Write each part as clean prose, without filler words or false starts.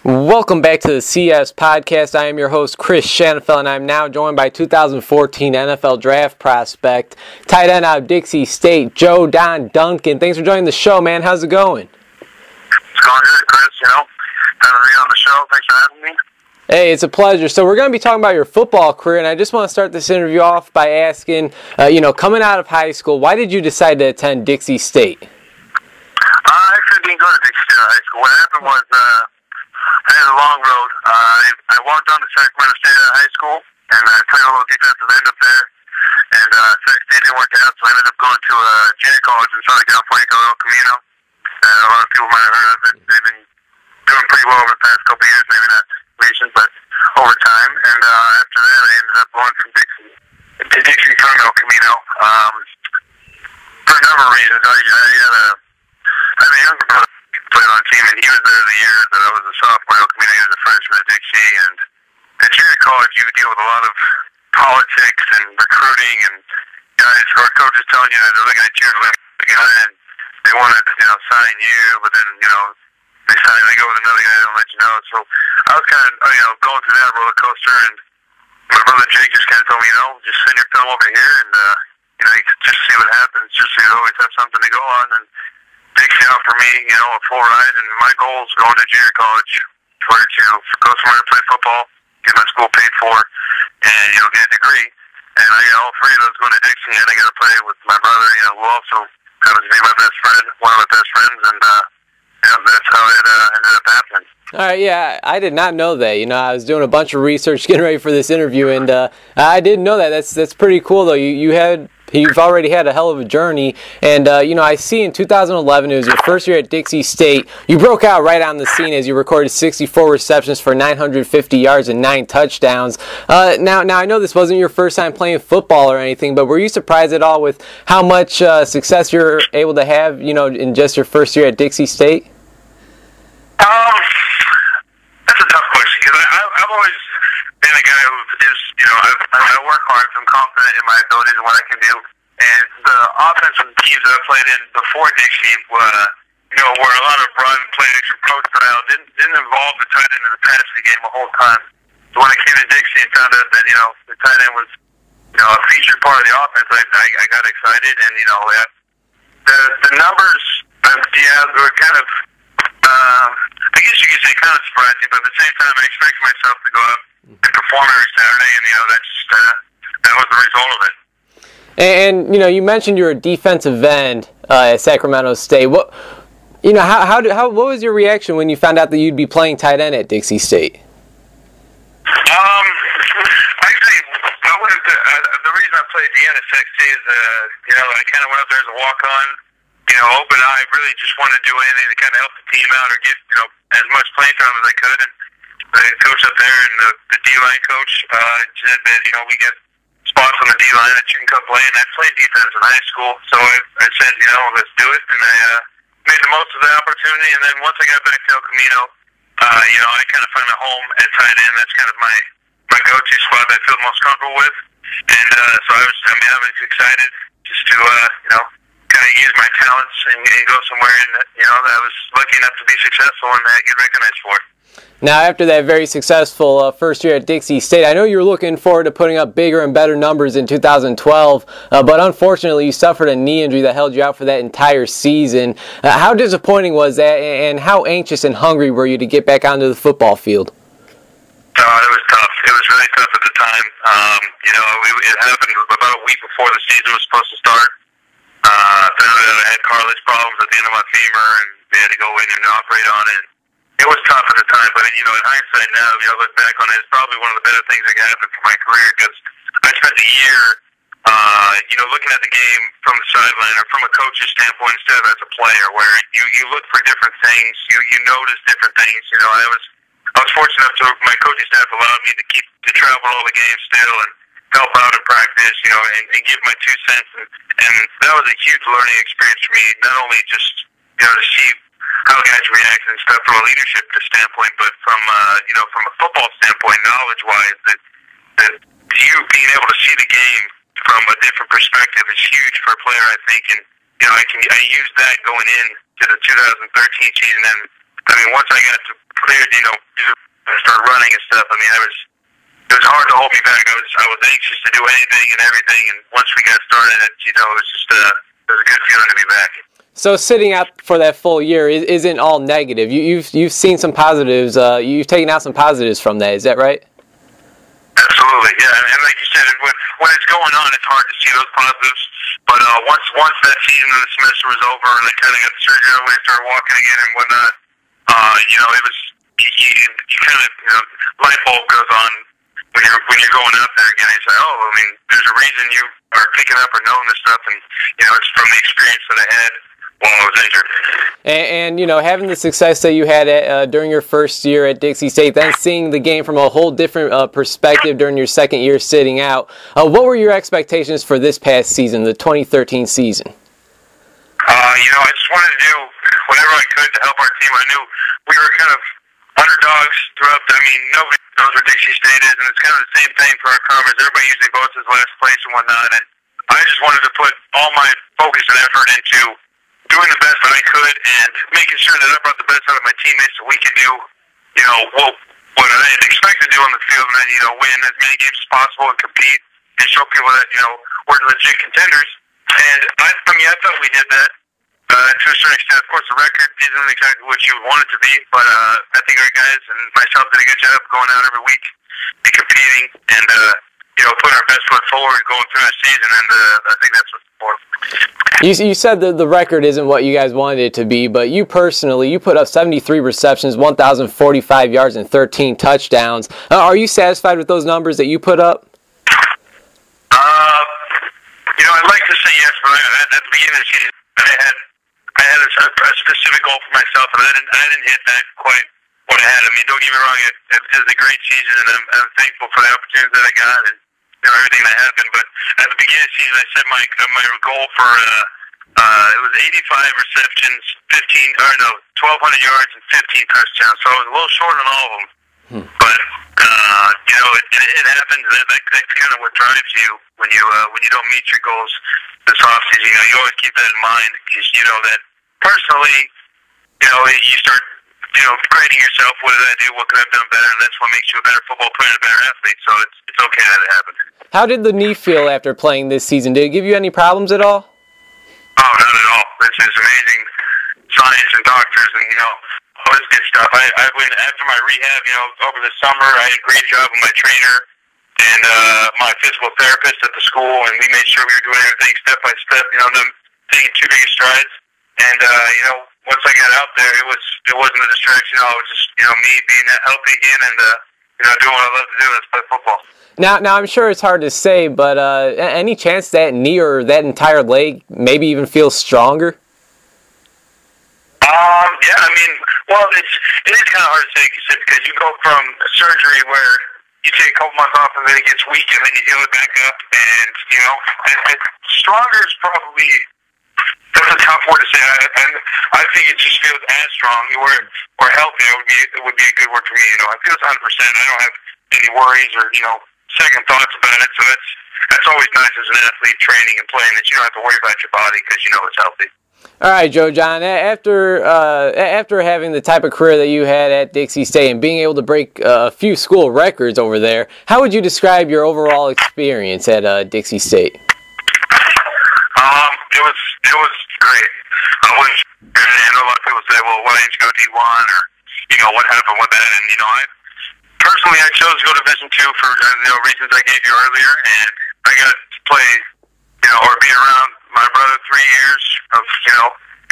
Welcome back to the CS Podcast. I am your host, Chris Shanafel, and I'm now joined by 2014 NFL Draft prospect, tight end out of Dixie State, Joe Duncan. Thanks for joining the show, man. How's it going? It's going good, Chris. Having me on the show. Thanks for having me. Hey, it's a pleasure. So we're going to be talking about your football career, and I just want to start this interview off by asking, coming out of high school, why did you decide to attend Dixie State? I actually didn't go to Dixie State High School. What happened was, I had a long road. I walked on to Sacramento State High School, and I played a little defensive end up there. And Sac State didn't work out, so I ended up going to a junior college in Southern California called El Camino. And a lot of people might have heard of it. They've been doing pretty well over the past couple of years, maybe not recent, but over time. And after that, I ended up going from Dixie to Dixie from El Camino. For a number of reasons. I had a younger brother played on the team, and he was there the year that I was a sophomore. El Camino, he was a freshman at Dixie, and at junior college, you deal with a lot of politics and recruiting, and guys or coaches telling you that they're looking at you as a guy, and they want to, sign you, but then, they go with another guy, they don't let you know. So I was kind of, going through that roller coaster, and my brother Jake just kind of told me, just send your film over here, and you can just see what happens. Just so you always have something to go on, and Dixie offered me, a full ride, and my goal is going to junior college for to go somewhere to play football, get my school paid for, and get a degree. And I got all three of those going to Dixie, and I got to play with my brother, who also happens to be my best friend, one of my best friends, and that's how it ended up happening. All right, yeah, I did not know that. I was doing a bunch of research getting ready for this interview, and I didn't know that. That's pretty cool, though. You've already had a hell of a journey, and I see in 2011, it was your first year at Dixie State, you broke out right on the scene as you recorded 64 receptions for 950 yards and 9 touchdowns. Now I know this wasn't your first time playing football or anything, but were you surprised at all with how much success you're able to have, in just your first year at Dixie State? That's a tough question, because I've always been a guy who is, I work hard, so I'm confident in my abilities and what I can do. And the offensive teams that I played in before Dixie were a lot of run, play action, approach style, didn't involve the tight end in the passing game the whole time. So when I came to Dixie and found out that, the tight end was, a featured part of the offense, I got excited, and, the numbers, were kind of, I guess you could say kind of surprising, but at the same time, I expected myself to go up and perform every Saturday, and that was the result of it. And you mentioned you were a defensive end at Sacramento State. What was your reaction when you found out that you'd be playing tight end at Dixie State? Actually, the reason I played the end at Sac State is, I kind of went up there as a walk-on, open eye, really just wanted to do anything to kind of help the team out or get, as much playing time as I could. And the coach up there and the D-line coach said that, we get spots on the D-line that you can come play. And I played defense in high school, so I said, let's do it. And I made the most of the opportunity. And then once I got back to El Camino, I kind of found a home at tight end. That's kind of my go-to spot that I feel most comfortable with. And so I was excited just to, kind of use my talents and go somewhere, and I was lucky enough to be successful and get recognized for it. Now, after that very successful first year at Dixie State, I know you were looking forward to putting up bigger and better numbers in 2012, but unfortunately you suffered a knee injury that held you out for that entire season. How disappointing was that, and how anxious and hungry were you to get back onto the football field? It was tough. It was really tough at the time. It happened about a week before the season was supposed to start. Found out I had cartilage problems at the end of my femur, and they had to go in and operate on it. It was tough at the time, but in hindsight now, if you look back on it, it's probably one of the better things that happened for my career, because I spent a year, looking at the game from the sideline or from a coach's standpoint instead of as a player, where you look for different things, you notice different things. I was fortunate enough to my coaching staff allowed me to travel all the games still and help out in practice, and give my 2 cents, and that was a huge learning experience for me. Not only just to see how guys react and stuff from a leadership standpoint, but from from a football standpoint, knowledge-wise, that you being able to see the game from a different perspective is huge for a player, I think. And I used that going in to the 2013 season, and once I got to cleared, start running and stuff. I mean, it was hard to hold me back. I was anxious to do anything and everything, and once we got started, it was just it was a good feeling to be back. So sitting out for that full year isn't all negative. You've seen some positives. You've taken out some positives from that. Is that right? Absolutely, yeah. And like you said, when it's going on, it's hard to see those positives. But once that season of the semester was over, and I kind of got the surgery over and started walking again and whatnot, it was you kind of light bulb goes on when you're going out there again. It's like, oh, I mean, there's a reason you are picking up or knowing this stuff, and it's from the experience that I had while I was injured. And having the success that you had during your first year at Dixie State, then seeing the game from a whole different perspective during your second year sitting out, what were your expectations for this past season, the 2013 season? I just wanted to do whatever I could to help our team. I knew we were kind of underdogs throughout. Nobody knows where Dixie State is, and it's kind of the same thing for our conference. Everybody usually votes as last place and whatnot, and I just wanted to put all my focus and effort into doing the best that I could and making sure that I brought the best out of my teammates so we could do, what I had expected to do on the field, and then, win as many games as possible and compete and show people that, we're legit contenders. And I thought we did that to a certain extent. Of course, the record isn't exactly what you would want it to be, but I think our guys and myself did a good job going out every week and competing and, putting our best foot forward going through the season, and I think that's what's important. You said that the record isn't what you guys wanted it to be, but you personally, you put up 73 receptions, 1,045 yards, and 13 touchdowns. Are you satisfied with those numbers that you put up? I'd like to say yes, but at the beginning of the season, I had a specific goal for myself, and I didn't hit that quite what I had. Don't get me wrong, it was a great season, and I'm thankful for the opportunities that I got and everything that happened. But at the beginning of the season, I set my goal for it was 85 receptions, 1,200 yards, and 15 touchdowns. So I was a little short on all of them. But it happens. That's kind of what drives you when you don't meet your goals this offseason. You always keep that in mind because you know that personally, you start grading yourself. What did I do? What could I have done better? And that's what makes you a better football player and a better athlete. So it's okay that it happened. How did the knee feel after playing this season? Did it give you any problems at all? Oh, not at all. It's just amazing science and doctors and all this good stuff. I went after my rehab. Over the summer, I had a great job with my trainer and my physical therapist at the school, and we made sure we were doing everything step by step. Them taking 2 big strides. And once I got out there, it wasn't a distraction. It was just me being healthy again and doing what I love to do. That's play football. Now I'm sure it's hard to say, but any chance that knee or that entire leg maybe even feels stronger? Yeah, it is kind of hard to say because you go from a surgery where you take a couple months off and then it gets weak and then you heal it back up, and and stronger is probably. That's a tough word to say. I think it just feels as strong. Or healthy. It would be a good word for me. It feels 100%. I don't have any worries or second thoughts about it. So that's always nice as an athlete training and playing that you don't have to worry about your body because it's healthy. All right, Joe John. After having the type of career that you had at Dixie State and being able to break a few school records over there, how would you describe your overall experience at Dixie State? It was great. I know a lot of people say, well, why didn't you go D1 or, what happened with that? And, I chose to go to Division II for, reasons I gave you earlier. And I got to play, or be around my brother 3 years of,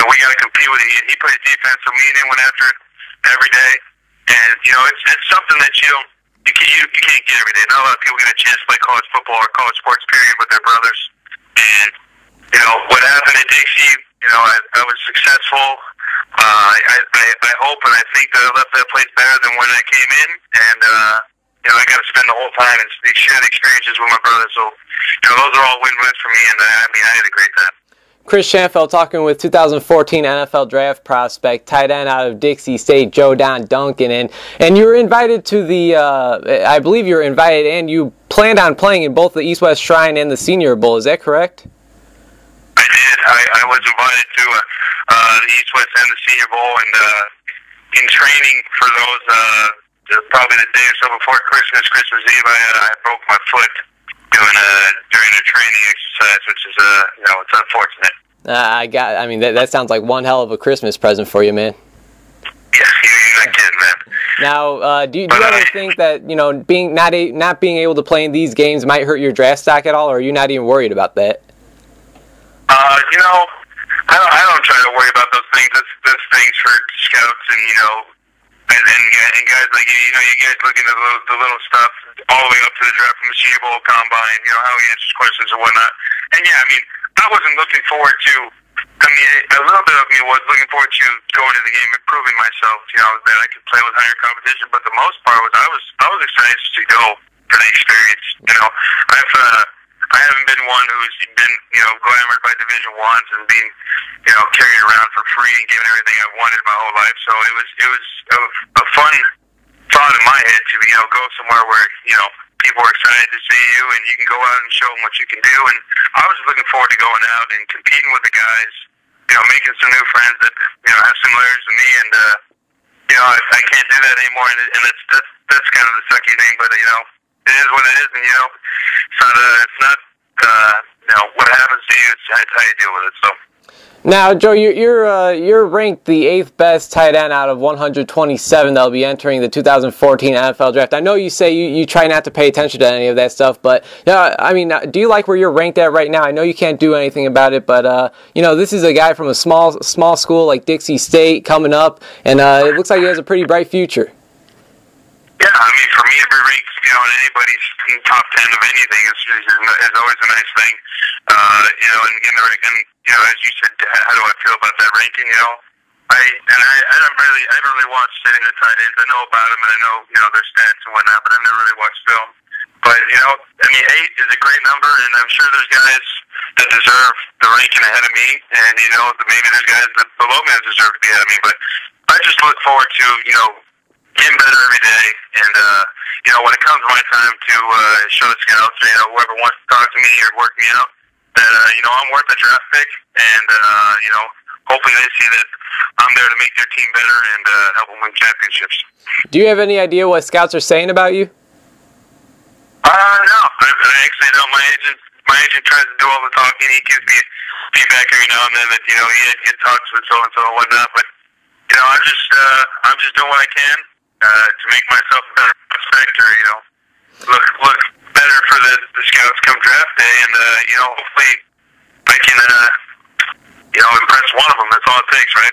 and we got to compete with him. He plays defense, so me and him went after it every day. And, it's something that you can't get every day. Not a lot of people get a chance to play college football or college sports period with their brothers. And, what happened at Dixie, I was successful. I hope and I think that I left that place better than when I came in. And, I got to spend the whole time and share the experiences with my brother. So, those are all win-wins for me. And, I had a great time. Chris Schanfeld talking with 2014 NFL Draft prospect, tight end out of Dixie State, Joe Duncan. And you were invited to the, I believe you were invited and you planned on playing in both the East-West Shrine and the Senior Bowl. Is that correct? I did. I was invited to the East-West and the Senior Bowl, and in training for those, probably the day or so before Christmas Eve, I broke my foot during a training exercise, which is, it's unfortunate. I mean, that sounds like one hell of a Christmas present for you, man. Yeah, you're not kidding, man. Now, do you ever think that, not being able to play in these games might hurt your draft stock at all, or are you not even worried about that? I don't try to worry about those things. That's things for scouts and guys like you guys look into the little stuff all the way up to the draft from the Senior Bowl combine, how he answers questions and whatnot. And yeah, I mean, I wasn't looking forward to. I mean, a little bit of me was looking forward to going to the game and proving myself, that I could play with higher competition. But the most part was I was excited to go for the experience. I haven't been one who's been, glamored by Division Ones and being, carried around for free and given everything I wanted my whole life. So it was a fun thought in my head to, go somewhere where, people are excited to see you and you can go out and show them what you can do. And I was looking forward to going out and competing with the guys, making some new friends that, have similarities to me. And, I can't do that anymore. And that's kind of the sucky thing, but, it is what it is, and it's not what happens to you. It's how you deal with it. So now, Joe, you're ranked the 8th best tight end out of 127 that'll be entering the 2014 NFL Draft. I know you say you try not to pay attention to any of that stuff, but I mean, do you like where you're ranked at right now? I know you can't do anything about it, but this is a guy from a small school like Dixie State coming up, and it looks like he has a pretty bright future. Yeah, I mean, for me to be ranked, in anybody's top 10 of anything is always a nice thing. And as you said, how do I feel about that ranking? I haven't really watched any of the tight ends. I know about them and I know, their stats and whatnot, but I've never really watched film. But, I mean, 8 is a great number, and I'm sure there's guys that deserve the ranking ahead of me, and, maybe there's guys that below me that deserve to be ahead of me. But I just look forward to, getting better every day, and when it comes my time to show the scouts, whoever wants to talk to me or work me out, that I'm worth a draft pick, and hopefully they see that I'm there to make their team better and help them win championships. Do you have any idea what scouts are saying about you? No, I actually don't. My agent tries to do all the talking. He gives me feedback every now and then that he talks with so and so and whatnot, but I'm just doing what I can to make myself a better prospector, look better for the scouts come draft day, and hopefully I can impress one of them. That's all it takes, right?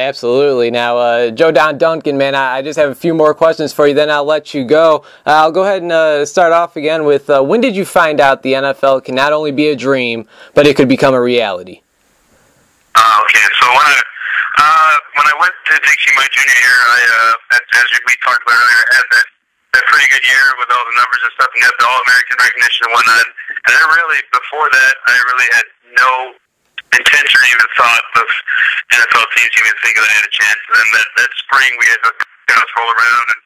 Absolutely. Now, Joe Duncan, man, I just have a few more questions for you, then I'll let you go. I'll go ahead and start off again with, when did you find out the NFL can not only be a dream, but it could become a reality? Okay, so when I went to Dixie my junior year, as we talked about earlier, I had that pretty good year with all the numbers and stuff, and got the All-American recognition and whatnot. And I really, before that, I really had no intention or even thought of NFL teams even thinking that I had a chance. And then that spring, we had the scouts roll around and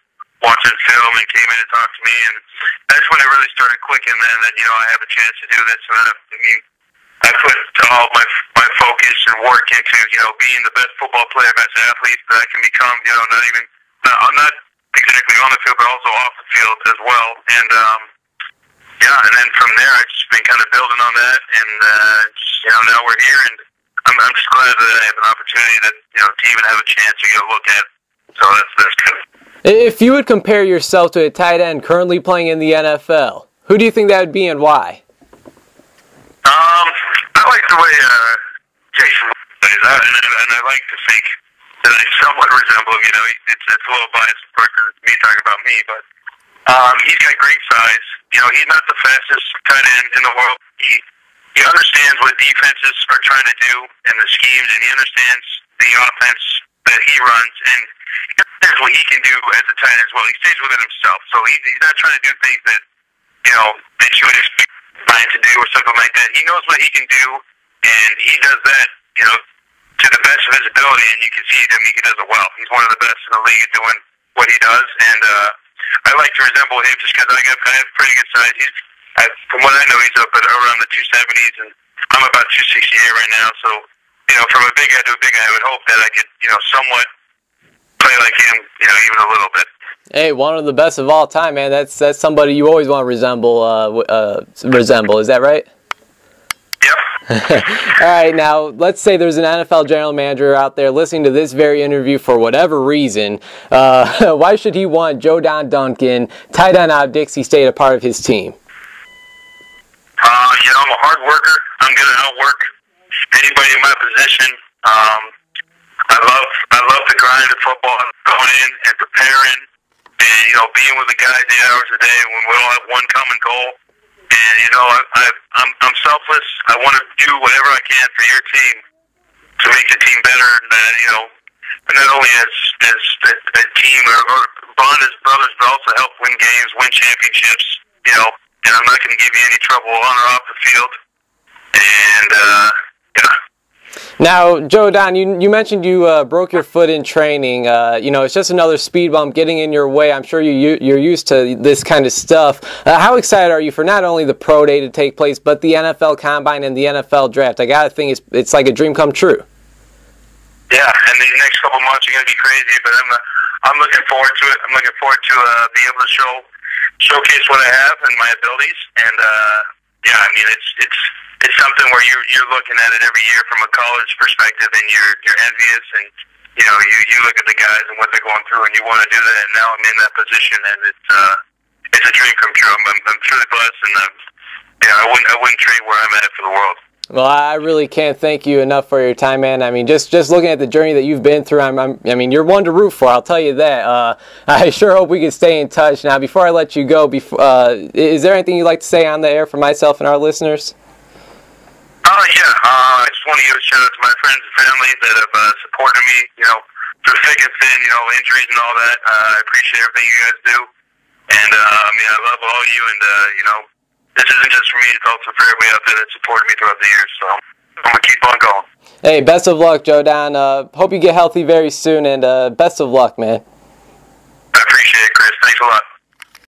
watching film and came in and talked to me, and that's when it really started clicking then that, I have a chance to do this. And I put all my focus and work into, being the best football player, best athlete that I can become, I'm not exactly on the field, but also off the field as well. And, and then from there, I've just been kind of building on that, and, now we're here, and I'm just glad that I have an opportunity that, to even have a chance to get a look at. So that's good. If you would compare yourself to a tight end currently playing in the NFL, who do you think that would be and why? I like the way Jason plays, and I like to think that I somewhat resemble him. It's a little biased for me talking about me, but he's got great size. He's not the fastest tight end in the world. He understands what defenses are trying to do and the schemes, and he understands the offense that he runs, and he understands what he can do as a tight end as well. He stays within himself, so he's not trying to do things that that you would expect Ryan to do or something like that. He knows what he can do, and he does that, to the best of his ability, and you can see it. He does it well. He's one of the best in the league at doing what he does, and I like to resemble him just because I have pretty good size. From what I know, he's up at around the 270s, and I'm about 268 right now. So, from a big guy to a big guy, I would hope that I could, somewhat play like him, even a little bit. Hey, one of the best of all time, man. That's somebody you always want to resemble. Is that right? Yep. All right, now let's say there's an NFL general manager out there listening to this very interview for whatever reason. Why should he want Joe Duncan, tight end out of Dixie State, a part of his team? I'm a hard worker. I'm going to outwork anybody in my position. I love the grind of football, going in and preparing, and being with the guys 8 hours a day when we all have one common goal. And I'm selfless. I want to do whatever I can for your team to make the team better, and not only as a team or bond as brothers, but also help win games, win championships. And I'm not going to give you any trouble on or off the field. And Now, Joe Don, you mentioned you broke your foot in training. It's just another speed bump getting in your way. I'm sure you're used to this kind of stuff. How excited are you for not only the pro day to take place, but the NFL Combine and the NFL Draft? I gotta think it's like a dream come true. Yeah, and these next couple months are going to be crazy, but I'm looking forward to it. I'm looking forward to being able to showcase what I have and my abilities. And it's something where you're looking at it every year from a college perspective, and you're envious, and you look at the guys and what they're going through, and you want to do that. And now I'm in that position, and it's a dream come true. I'm truly blessed, and I wouldn't trade where I'm at for the world. Well, I really can't thank you enough for your time, man. I mean, just looking at the journey that you've been through, you're one to root for. I'll tell you that. I sure hope we can stay in touch. Now, before I let you go, is there anything you'd like to say on the air for myself and our listeners? I just want to give a shout out to my friends and family that have supported me, through thick and thin, injuries and all that. I appreciate everything you guys do, and I love all you, and this isn't just for me; it's also for everybody out there that supported me throughout the years. So I'm gonna keep on going. Hey, best of luck, Joe Don. Hope you get healthy very soon, and best of luck, man. I appreciate it, Chris. Thanks a lot.